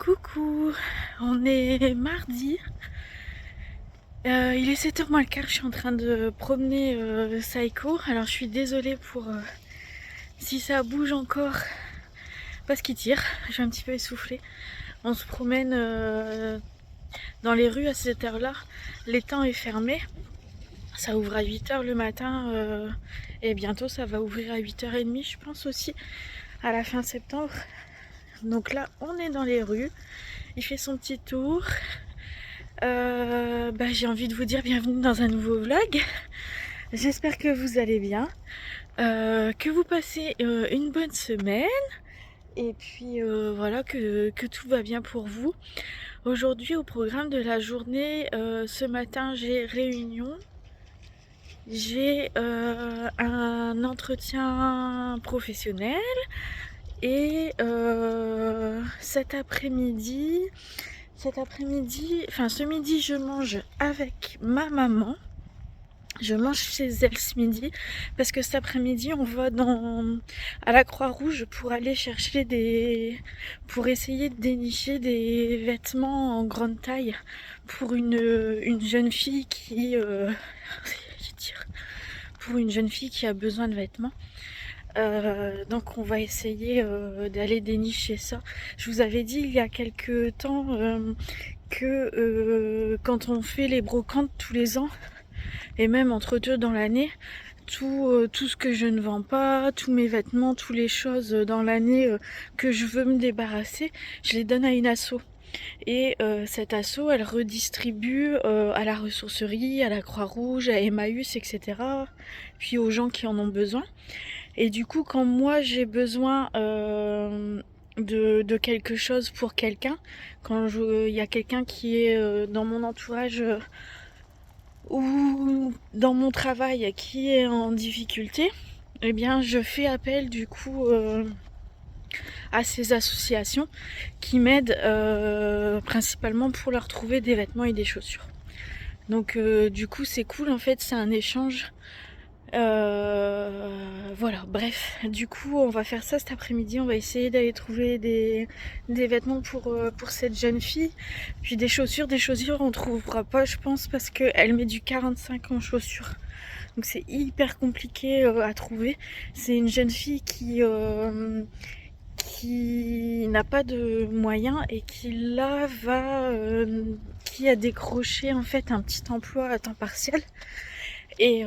Coucou, on est mardi, il est 7h moins le quart, je suis en train de promener Saiko. Alors je suis désolée pour si ça bouge encore parce qu'il tire, je suis un petit peu essoufflée. On se promène dans les rues à cette heure-là, l'étang est fermé, ça ouvre à 8h le matin et bientôt ça va ouvrir à 8h30 je pense aussi, à la fin septembre. Donc là on est dans les rues, il fait son petit tour. J'ai envie de vous dire bienvenue dans un nouveau vlog. J'espère que vous allez bien, que vous passez une bonne semaine et puis voilà que tout va bien pour vous. Aujourd'hui au programme de la journée, ce matin j'ai réunion, j'ai un entretien professionnel et ce midi je mange avec ma maman. Je mange chez elle ce midi parce que cet après-midi on va à la Croix-Rouge pour aller chercher pour essayer de dénicher des vêtements en grande taille pour une jeune fille pour une jeune fille qui a besoin de vêtements. Donc on va essayer d'aller dénicher ça. Je vous avais dit il y a quelques temps que quand on fait les brocantes tous les ans, et même entre deux dans l'année, tout ce que je ne vends pas, tous mes vêtements, toutes les choses dans l'année que je veux me débarrasser, je les donne à une asso. Et cette asso, elle redistribue à la ressourcerie, à la Croix-Rouge, à Emmaüs, etc. Puis aux gens qui en ont besoin. Et du coup, quand moi j'ai besoin de quelque chose pour quelqu'un, quand il y a quelqu'un qui est dans mon entourage ou dans mon travail qui est en difficulté, eh bien je fais appel du coup à ces associations qui m'aident principalement pour leur trouver des vêtements et des chaussures. Donc du coup c'est cool, en fait c'est un échange. Voilà, bref, du coup on va faire ça cet après-midi, on va essayer d'aller trouver des vêtements pour cette jeune fille, puis des chaussures on trouvera pas je pense parce qu'elle met du 45 en chaussures, donc c'est hyper compliqué à trouver. C'est une jeune fille qui n'a pas de moyens et qui a décroché en fait un petit emploi à temps partiel. Et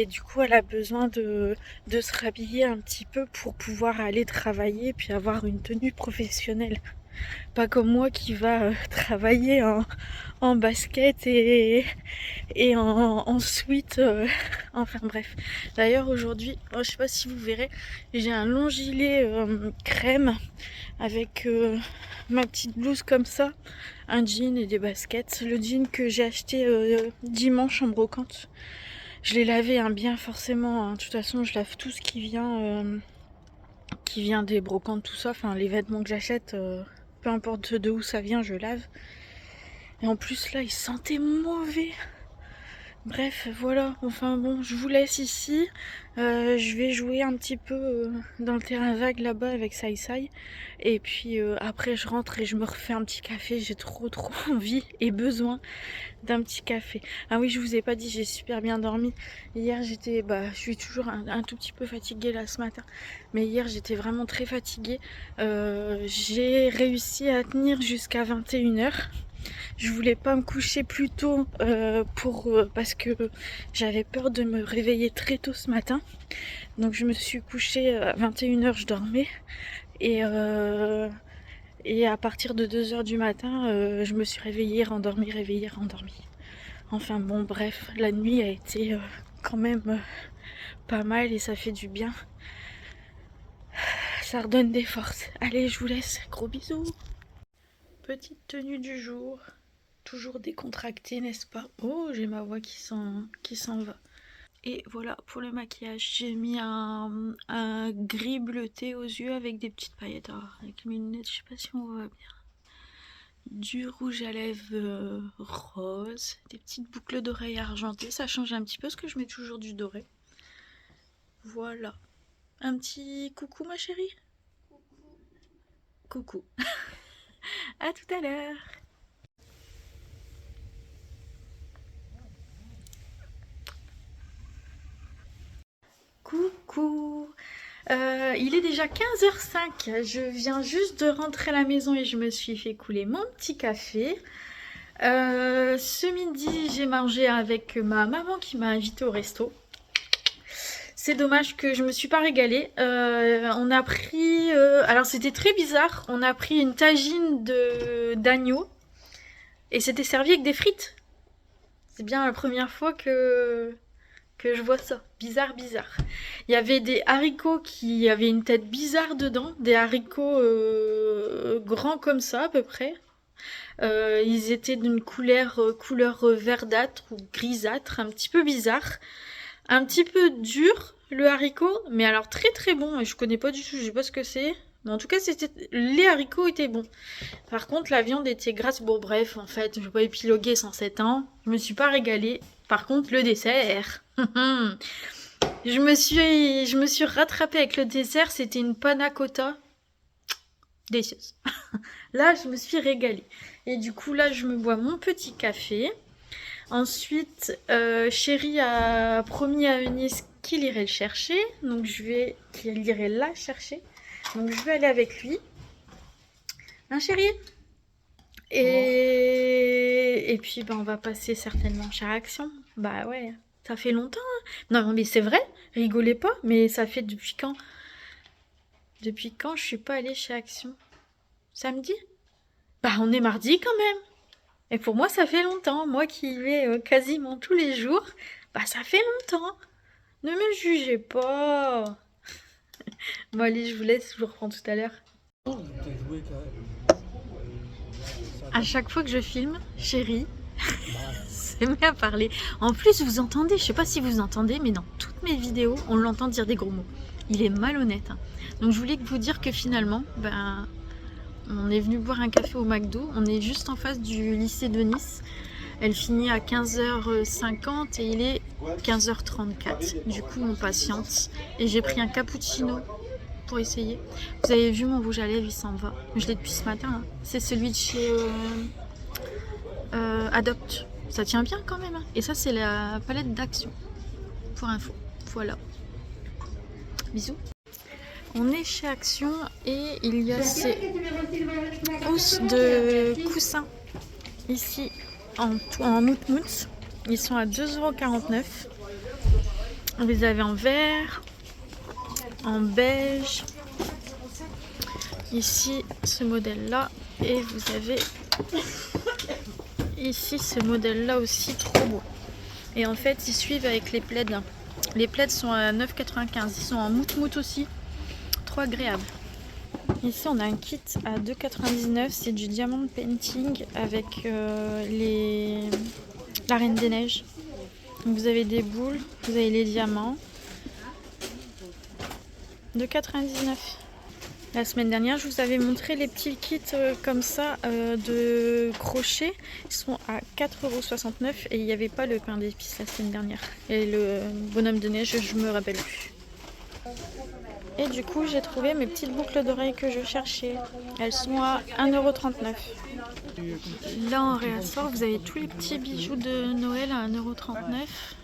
du coup, elle a besoin de se rhabiller un petit peu pour pouvoir aller travailler puis avoir une tenue professionnelle. Pas comme moi qui va travailler en basket et en sweat. Enfin bref. D'ailleurs, aujourd'hui, je sais pas si vous verrez, j'ai un long gilet crème avec ma petite blouse comme ça, un jean et des baskets. Le jean que j'ai acheté dimanche en brocante. Je l'ai lavé bien forcément, hein. De toute façon je lave tout ce qui vient des brocantes, tout ça, enfin les vêtements que j'achète, peu importe de où ça vient, je lave. Et en plus là il sentait mauvais. Bref, voilà, enfin bon, je vous laisse ici. Je vais jouer un petit peu dans le terrain vague là-bas avec Sai Sai. Et puis après je rentre et je me refais un petit café, j'ai trop envie et besoin d'un petit café. Ah oui, je vous ai pas dit, j'ai super bien dormi. Hier, je suis toujours un tout petit peu fatiguée là ce matin. Mais hier, j'étais vraiment très fatiguée. J'ai réussi à tenir jusqu'à 21h. Je voulais pas me coucher plus tôt parce que j'avais peur de me réveiller très tôt ce matin. Donc je me suis couchée à 21h, je dormais. Et, euh, et à partir de 2h du matin, je me suis réveillée, rendormie. Enfin bon, bref, la nuit a été quand même pas mal et ça fait du bien. Ça redonne des forces. Allez, je vous laisse. Gros bisous. Petite tenue du jour. Toujours décontractée, n'est-ce pas? Oh, j'ai ma voix qui s'en va. Et voilà, pour le maquillage, j'ai mis un gris bleuté aux yeux avec des petites paillettes. Alors, avec mes lunettes, je sais pas si on voit bien. Du rouge à lèvres rose, des petites boucles d'oreilles argentées, ça change un petit peu parce que je mets toujours du doré. Voilà. Un petit coucou ma chérie. Coucou. À tout à l'heure. Coucou. Il est déjà 15h05. Je viens juste de rentrer à la maison et je me suis fait couler mon petit café. Ce midi, j'ai mangé avec ma maman qui m'a invitée au resto. C'est dommage que je me suis pas régalée. On a pris... alors c'était très bizarre. On a pris une tagine d'agneau et c'était servi avec des frites. C'est bien la première fois que je vois ça. Bizarre, bizarre. Il y avait des haricots qui avaient une tête bizarre dedans. Des haricots grands comme ça à peu près. Ils étaient d'une couleur verdâtre ou grisâtre, un petit peu bizarre. Un petit peu dur le haricot, mais alors très très bon. Et je connais pas du tout, je sais pas ce que c'est. Mais en tout cas, les haricots étaient bons. Par contre, la viande était grasse. Bon, bref, en fait, je vais pas épiloguer 107 ans. Je me suis pas régalée. Par contre, le dessert. Je me suis rattrapée avec le dessert. C'était une panna cotta. Délicieuse. Là, je me suis régalée. Et du coup, là, je me bois mon petit café. Ensuite, Chéri a promis à Eunice qu'il irait le chercher. Donc, qu'il irait la chercher. Donc, je vais aller avec lui. Hein, Chéri? Et puis, on va passer certainement chez Action. Bah ouais, ça fait longtemps. Hein. Non, mais c'est vrai, rigolez pas. Mais ça fait depuis quand? Depuis quand je suis pas allée chez Action? Samedi? Bah, on est mardi quand même. Et pour moi, ça fait longtemps. Moi qui y vais quasiment tous les jours, bah ça fait longtemps. Ne me jugez pas. Bon, allez, je vous laisse, je vous reprends tout à l'heure. À chaque fois que je filme, Chéri c'est bien à parler. En plus, vous entendez, je sais pas si vous entendez, mais dans toutes mes vidéos, on l'entend dire des gros mots. Il est malhonnête. Hein. Donc je voulais vous dire que finalement, on est venu boire un café au McDo. On est juste en face du lycée de Nice. Elle finit à 15h50 et il est 15h34. Du coup, on patiente. Et j'ai pris un cappuccino pour essayer. Vous avez vu mon rouge à lèvres, il s'en va. Je l'ai depuis ce matin. Hein. C'est celui de chez Adopt. Ça tient bien quand même. Hein. Et ça, c'est la palette d'Action. Pour info. Voilà. Bisous. On est chez Action et il y a ces housses de coussins ici en moutmout. Ils sont à 2,49 €. Vous les avez en vert, en beige. Ici, ce modèle-là. Et vous avez ici ce modèle-là aussi, trop beau. Et en fait, ils suivent avec les plaids. Les plaids sont à 9,95 €. Ils sont en moutmout aussi. Trop agréable. Ici, on a un kit à 2,99 €. C'est du diamond painting avec la Reine des Neiges. Donc, vous avez des boules, vous avez les diamants. 2,99 €. La semaine dernière, je vous avais montré les petits kits comme ça de crochet. Ils sont à 4,69 € et il n'y avait pas le pain d'épices la semaine dernière. Et le bonhomme de neige, je me rappelle plus. Et du coup, j'ai trouvé mes petites boucles d'oreilles que je cherchais. Elles sont à 1,39 €. Là, en réassort, vous avez tous les petits bijoux de Noël à 1,39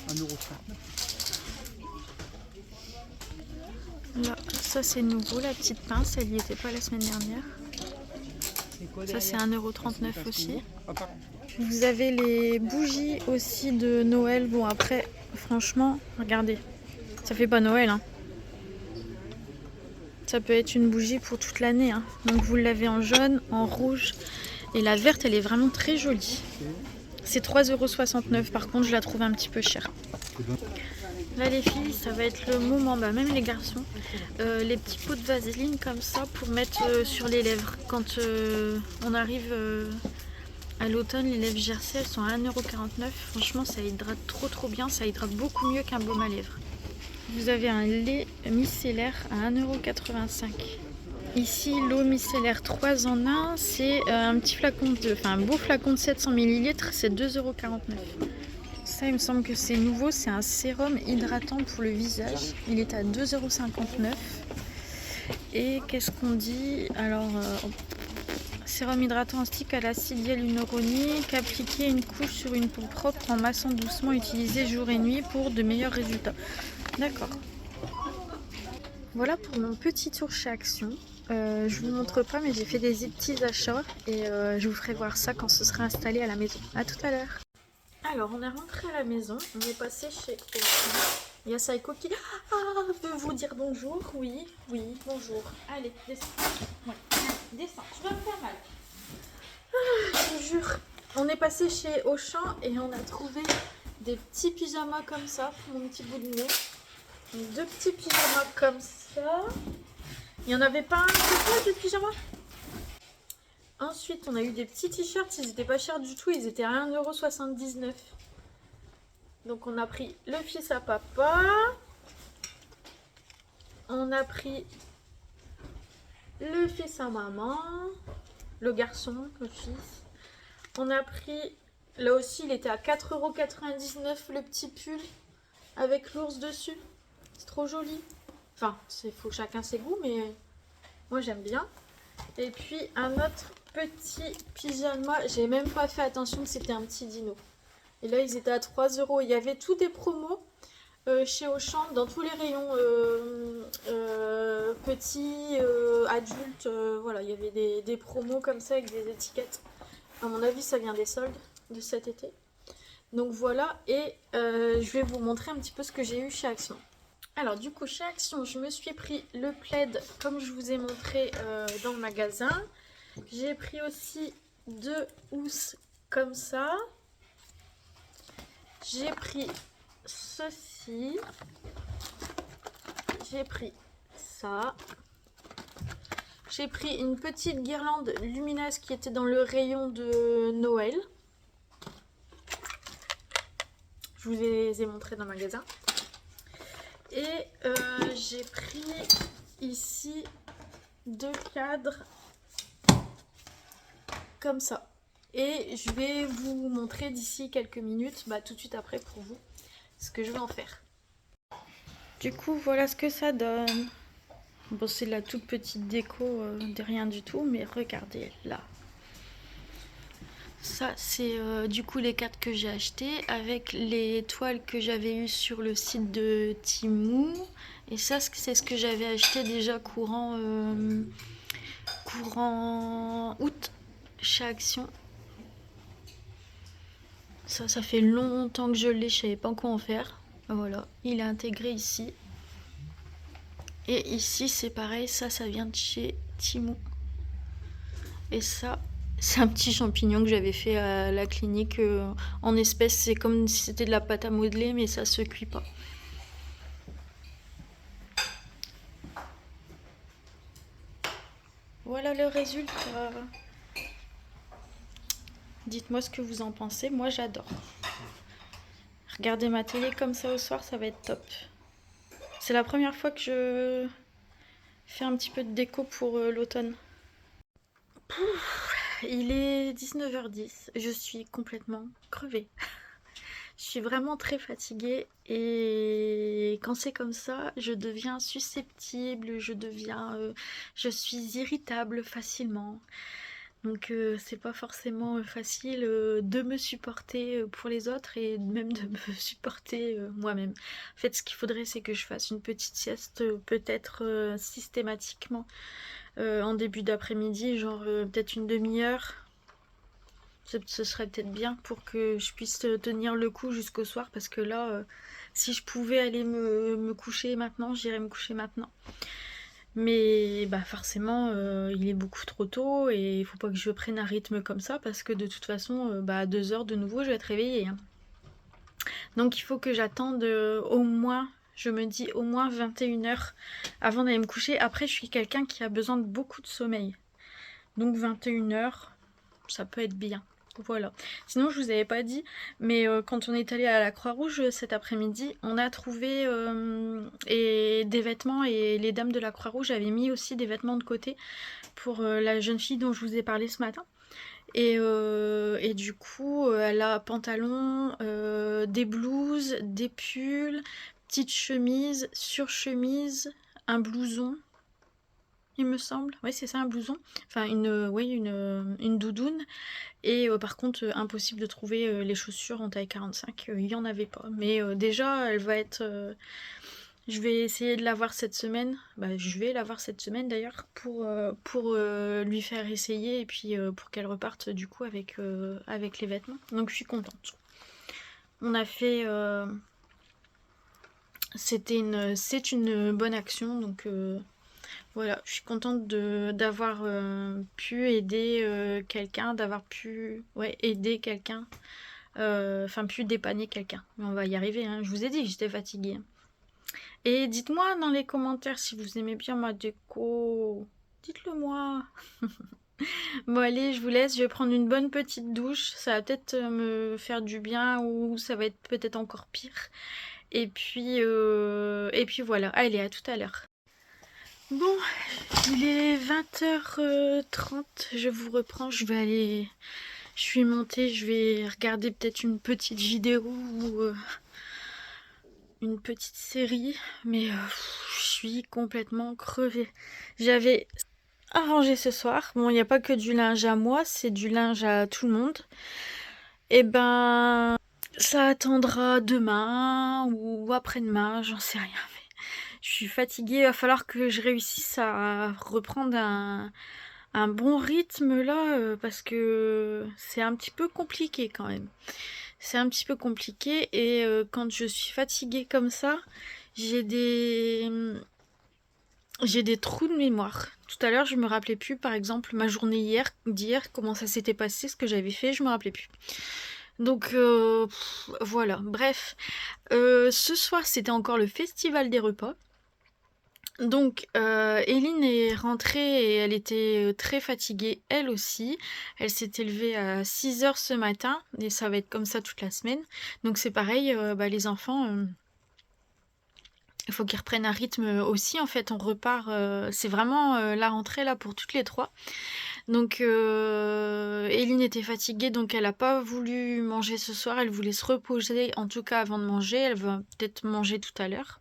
€. Là, ça c'est nouveau, la petite pince, elle n'y était pas la semaine dernière. Ça c'est 1,39 € aussi. Vous avez les bougies aussi de Noël. Bon après, franchement, regardez, ça fait pas Noël. Hein. Ça peut être une bougie pour toute l'année. Hein. Donc vous l'avez en jaune, en rouge. Et la verte, elle est vraiment très jolie. C'est 3,69 €. Par contre, je la trouve un petit peu chère. Là les filles, ça va être le moment, même les garçons, les petits pots de vaseline comme ça pour mettre sur les lèvres. Quand on arrive à l'automne, les lèvres gercées, elles sont à 1,49 €. Franchement, ça hydrate trop bien, ça hydrate beaucoup mieux qu'un baume à lèvres. Vous avez un lait micellaire à 1,85 €. Ici, l'eau micellaire 3 en 1, c'est un petit flacon un beau flacon de 700 ml, c'est 2,49 €. Ça, il me semble que c'est nouveau, c'est un sérum hydratant pour le visage. Il est à 2,59 €. Et qu'est-ce qu'on dit? Alors, sérum hydratant en stick à l'acide hyaluronique, appliquer une couche sur une peau propre en massant doucement, utilisé jour et nuit pour de meilleurs résultats. D'accord. Voilà pour mon petit tour chez Action. Je vous montre pas, mais j'ai fait des petits achats et je vous ferai voir ça quand ce sera installé à la maison. A tout à l'heure. Alors, on est rentré à la maison, on est passé chez Auchan. Il y a Saiko qui veut vous dire bonjour. Oui, oui, bonjour. Allez, descends. Ouais, descends, tu vas me faire mal. Je vous jure. On est passé chez Auchan et on a trouvé des petits pyjamas comme ça pour mon petit bout de nez. Deux petits pyjamas comme ça. Il n'y en avait pas un de pyjamas. Ensuite, on a eu des petits t-shirts. Ils n'étaient pas chers du tout. Ils étaient à 1,79 €. Donc, on a pris le fils à papa. On a pris le fils à maman. Le garçon, le fils. On a pris... Là aussi, il était à 4,99 € le petit pull avec l'ours dessus. C'est trop joli. Enfin, il faut chacun ses goûts, mais moi j'aime bien. Et puis un autre petit pyjama. J'ai même pas fait attention que c'était un petit dino. Et là, ils étaient à 3 €. Il y avait tous des promos chez Auchan dans tous les rayons petits, adultes. Voilà, il y avait des promos comme ça avec des étiquettes. À mon avis, ça vient des soldes de cet été. Donc voilà, et je vais vous montrer un petit peu ce que j'ai eu chez Action. Alors du coup, chez Action, je me suis pris le plaid comme je vous ai montré dans le magasin. J'ai pris aussi deux housses comme ça. J'ai pris ceci. J'ai pris ça. J'ai pris une petite guirlande lumineuse qui était dans le rayon de Noël. Je vous les ai montrés dans le magasin. Et j'ai pris ici deux cadres comme ça. Et je vais vous montrer d'ici quelques minutes, tout de suite après pour vous, ce que je vais en faire. Du coup, voilà ce que ça donne. Bon, c'est de la toute petite déco de rien du tout, mais regardez là. Ça, c'est du coup les cartes que j'ai achetées avec les toiles que j'avais eues sur le site de Temu. Et ça, c'est ce que j'avais acheté déjà courant août chez Action. Ça fait longtemps que je l'ai, je savais pas quoi en faire. Voilà, il est intégré ici. Et ici, c'est pareil, ça vient de chez Temu. Et ça, c'est un petit champignon que j'avais fait à la clinique en espèces. C'est comme si c'était de la pâte à modeler, mais ça se cuit pas. Voilà le résultat. Dites-moi ce que vous en pensez. Moi, j'adore. Regarder ma télé comme ça au soir, ça va être top. C'est la première fois que je fais un petit peu de déco pour l'automne. Il est 19h10. Je suis complètement crevée. Je suis vraiment très fatiguée et quand c'est comme ça, je deviens susceptible, je suis irritable facilement. Donc c'est pas forcément facile de me supporter pour les autres et même de me supporter moi-même. En fait, ce qu'il faudrait, c'est que je fasse une petite sieste peut-être systématiquement en début d'après-midi, genre peut-être une demi-heure. Ce serait peut-être bien pour que je puisse tenir le coup jusqu'au soir parce que là, si je pouvais aller me coucher maintenant, j'irais me coucher maintenant. Mais forcément, il est beaucoup trop tôt et il faut pas que je prenne un rythme comme ça parce que de toute façon, à 2 heures de nouveau, je vais être réveillée. Hein. Donc il faut que j'attende au moins, je me dis au moins 21h avant d'aller me coucher. Après, je suis quelqu'un qui a besoin de beaucoup de sommeil. Donc 21h, ça peut être bien. Voilà. Sinon, je vous avais pas dit, mais quand on est allé à la Croix-Rouge cet après-midi, on a trouvé des vêtements et les dames de la Croix-Rouge avaient mis aussi des vêtements de côté pour la jeune fille dont je vous ai parlé ce matin. Et du coup, elle a pantalon, des blouses, des pulls, petite chemise, surchemise, un blouson. il me semble. Oui, c'est ça, un blouson. Enfin, une doudoune. Et par contre, impossible de trouver les chaussures en taille 45. Il n'y en avait pas. Mais déjà, elle va être... je vais essayer de la voir cette semaine. Bah, je vais la voir cette semaine d'ailleurs pour lui faire essayer et puis pour qu'elle reparte du coup avec les vêtements. Donc je suis contente. On a fait... c'est une bonne action, donc voilà, je suis contente d'avoir pu aider quelqu'un, d'avoir pu aider quelqu'un, enfin pu dépanner quelqu'un. Mais on va y arriver, hein. Je vous ai dit que j'étais fatiguée. Et dites-moi dans les commentaires si vous aimez bien ma déco. Dites-le moi. Bon allez, je vous laisse, je vais prendre une bonne petite douche. Ça va peut-être me faire du bien ou ça va être peut-être encore pire. Et puis voilà, allez, à tout à l'heure. Bon, il est 20h30, je vous reprends, je vais aller... Je suis montée, je vais regarder peut-être une petite vidéo ou une petite série, mais je suis complètement crevée. J'avais arrangé ce soir, bon, il n'y a pas que du linge à moi, c'est du linge à tout le monde. Et ben, ça attendra demain ou après-demain, j'en sais rien. Je suis fatiguée, il va falloir que je réussisse à reprendre un bon rythme là, parce que c'est un petit peu compliqué quand même. C'est un petit peu compliqué et quand je suis fatiguée comme ça, j'ai des trous de mémoire. Tout à l'heure, je me rappelais plus, par exemple, ma journée d'hier, comment ça s'était passé, ce que j'avais fait, je me rappelais plus. Donc voilà, bref. Ce soir, c'était encore le festival des repas. Donc, Eline est rentrée et elle était très fatiguée, elle aussi. Elle s'était levée à 6h ce matin et ça va être comme ça toute la semaine. Donc c'est pareil, les enfants, il faut qu'ils reprennent un rythme aussi. En fait, on repart, c'est vraiment la rentrée là pour toutes les trois. Donc, Eline était fatiguée, donc elle n'a pas voulu manger ce soir. Elle voulait se reposer, en tout cas avant de manger. Elle va peut-être manger tout à l'heure.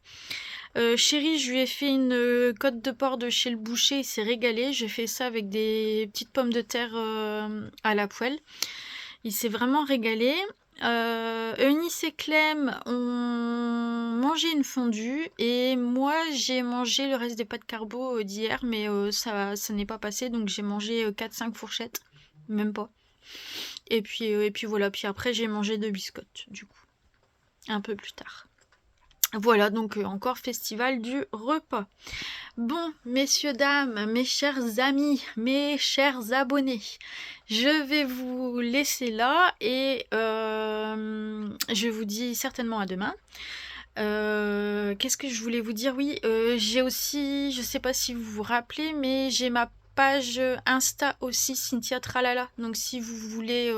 Chéri, je lui ai fait une côte de porc de chez le boucher, il s'est régalé. J'ai fait ça avec des petites pommes de terre à la poêle. Il s'est vraiment régalé. Eunice et Clem ont mangé une fondue et moi j'ai mangé le reste des pâtes carbo d'hier, mais ça n'est pas passé, donc j'ai mangé 4-5 fourchettes, même pas. Et puis voilà, puis après j'ai mangé 2 biscottes du coup, un peu plus tard. Voilà, donc encore festival du repas. Bon, messieurs, dames, mes chers amis, mes chers abonnés, je vais vous laisser là et je vous dis certainement à demain. Qu'est-ce que je voulais vous dire? Oui, j'ai aussi, je sais pas si vous vous rappelez, mais j'ai ma page Insta aussi, Cynthia Tralala. Donc si vous voulez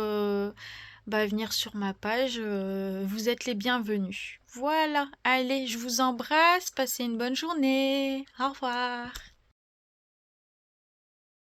venir sur ma page, vous êtes les bienvenus. Voilà, allez, je vous embrasse, passez une bonne journée. Au revoir.